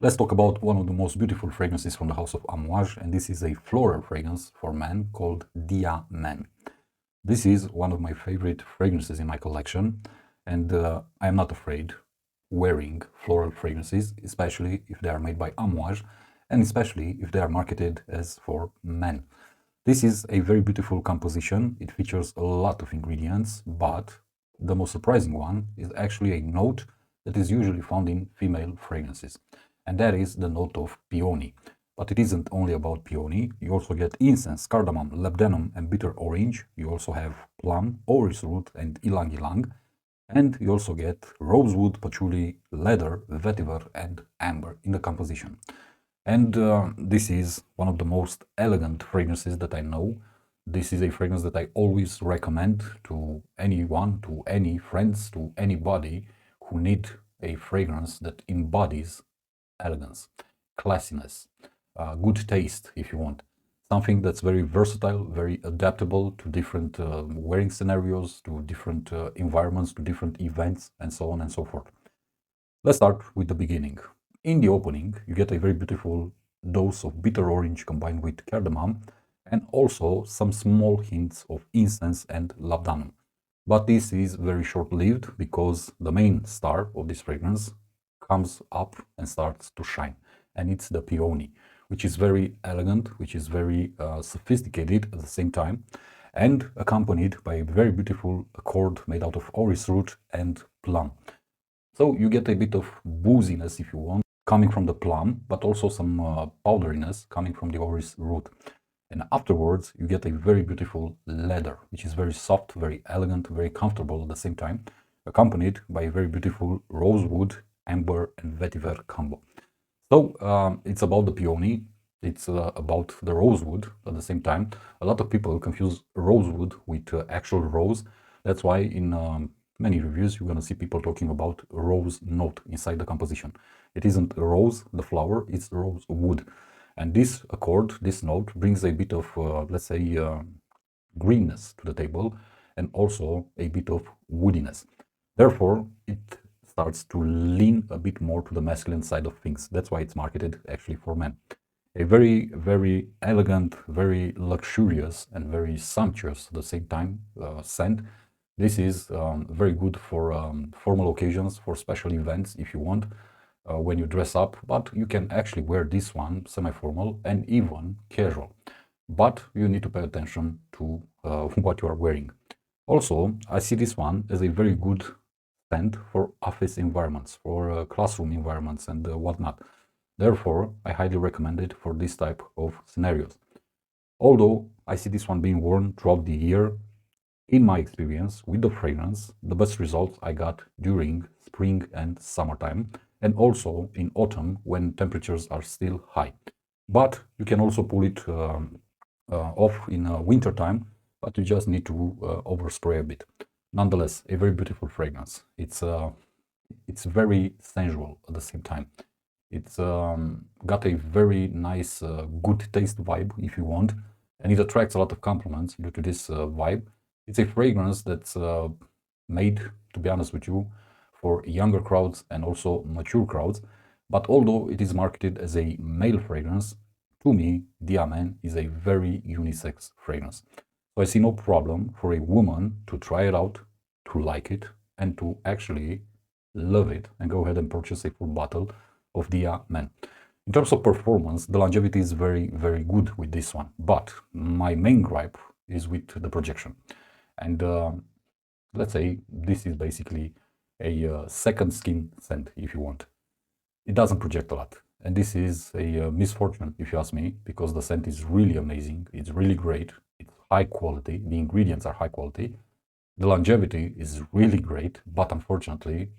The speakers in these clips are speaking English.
Let's talk about one of the most beautiful fragrances from the house of Amouage, and this is a floral fragrance for men called Dia Man. This is one of my favorite fragrances in my collection, and I am not afraid wearing floral fragrances, especially if they are made by Amouage, and especially if they are marketed as for men. This is a very beautiful composition. It features a lot of ingredients, but the most surprising one is actually a note that is usually found in female fragrances, and that is the note of peony. But it isn't only about peony. You also get incense, cardamom, labdanum, and bitter orange. You also have plum, orris root, and ylang ylang. And you also get rosewood, patchouli, leather, vetiver, and amber in the composition. And this is one of the most elegant fragrances that I know. This is a fragrance that I always recommend to anyone, to any friends, to anybody who need a fragrance that embodies elegance, classiness, good taste, if you want. Something that's very versatile, very adaptable to different wearing scenarios, to different environments, to different events, and so on and so forth. Let's start with the beginning. In the opening, you get a very beautiful dose of bitter orange combined with cardamom, and also some small hints of incense and labdanum. But this is very short-lived because the main star of this fragrance comes up and starts to shine, and it's the peony, which is very elegant, which is very sophisticated at the same time, and accompanied by a very beautiful accord made out of orris root and plum. So you get a bit of booziness, if you want, coming from the plum, but also some powderiness coming from the orris root. And afterwards, you get a very beautiful leather, which is very soft, very elegant, very comfortable at the same time, accompanied by a very beautiful rosewood, amber, and vetiver combo. So it's about the peony, it's about the rosewood at the same time. A lot of people confuse rosewood with actual rose. That's why in many reviews you're going to see people talking about rose note inside the composition. It isn't a rose, the flower, it's rosewood. And this accord, this note, brings a bit of, let's say, greenness to the table, and also a bit of woodiness. Therefore, it starts to lean a bit more to the masculine side of things. That's why it's marketed actually for men. A very, very elegant, very luxurious, and very sumptuous at the same time scent. This is very good for formal occasions, for special events if you want, when you dress up, but you can actually wear this one semi-formal and even casual. But you need to pay attention to what you are wearing. Also, I see this one as a very good scent for office environments, for classroom environments and whatnot. Therefore, I highly recommend it for this type of scenarios. Although I see this one being worn throughout the year, in my experience with the fragrance, the best results I got during spring and summertime, and also in autumn when temperatures are still high. But you can also pull it off in winter time, but you just need to overspray a bit. Nonetheless, a very beautiful fragrance. It's very sensual at the same time. It's got a very nice, good taste vibe, if you want, and it attracts a lot of compliments due to this vibe. It's a fragrance that's made, to be honest with you, for younger crowds and also mature crowds. But although it is marketed as a male fragrance, to me, Dia Man is a very unisex fragrance. So I see no problem for a woman to try it out, to like it, and to actually love it and go ahead and purchase a full bottle of Dia Man. In terms of performance, the longevity is very, very good with this one. But my main gripe is with the projection. And let's say this is basically a second skin scent, if you want. It doesn't project a lot. And this is a misfortune, if you ask me, because the scent is really amazing. It's really great. It's high quality. The ingredients are high quality. The longevity is really great, but unfortunately,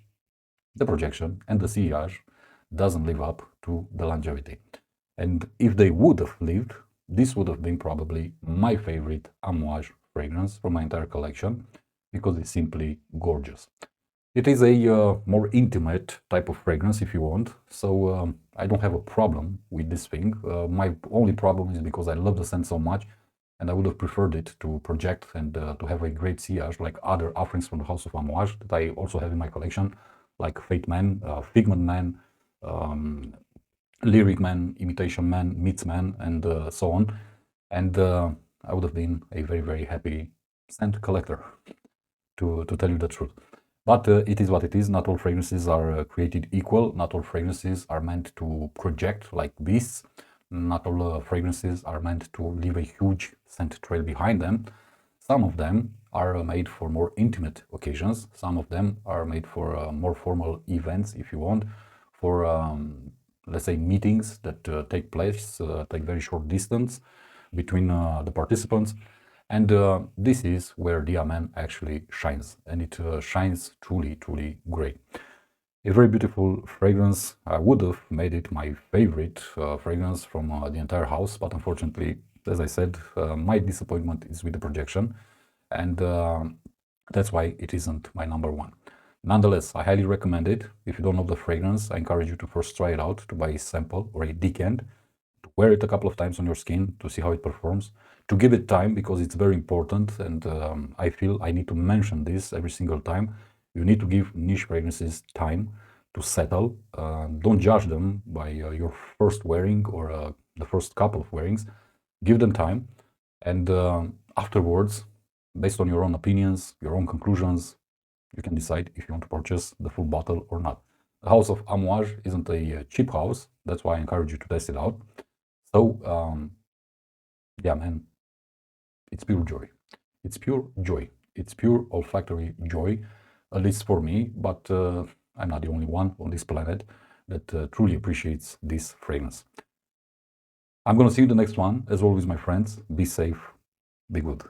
the projection and the sillage doesn't live up to the longevity. And if they would have lived, this would have been probably my favorite Amouage fragrance from my entire collection, because it's simply gorgeous. It is a more intimate type of fragrance, if you want, so I don't have a problem with this thing. My only problem is because I love the scent so much, and I would have preferred it to project and to have a great sillage like other offerings from the house of Amouage that I also have in my collection, like Fate Man, Figment Man, Lyric Man, Imitation Man, Myths Man, and so on. And I would have been a very, very happy scent collector, to tell you the truth. But it is what it is. Not all fragrances are created equal. Not all fragrances are meant to project like this. Not all fragrances are meant to leave a huge scent trail behind them. Some of them are made for more intimate occasions. Some of them are made for more formal events, if you want, for let's say meetings that take place, take very short distance between the participants. And this is where Dia Man actually shines, and it shines truly, truly great. A very beautiful fragrance. I would have made it my favorite fragrance from the entire house, but unfortunately, as I said, my disappointment is with the projection, and that's why it isn't my number one. Nonetheless, I highly recommend it. If you don't know the fragrance, I encourage you to first try it out, to buy a sample or a decant, to wear it a couple of times on your skin to see how it performs, to give it time because it's very important, and I feel I need to mention this every single time. You need to give niche fragrances time to settle. Don't judge them by your first wearing or the first couple of wearings. Give them time, and afterwards, based on your own opinions, your own conclusions, you can decide if you want to purchase the full bottle or not. The house of Amouage isn't a cheap house. That's why I encourage you to test it out. So, yeah, man, it's pure joy. It's pure joy. It's pure olfactory joy, at least for me, but I'm not the only one on this planet that truly appreciates this fragrance. I'm going to see you in the next one. As always, my friends, be safe, be good.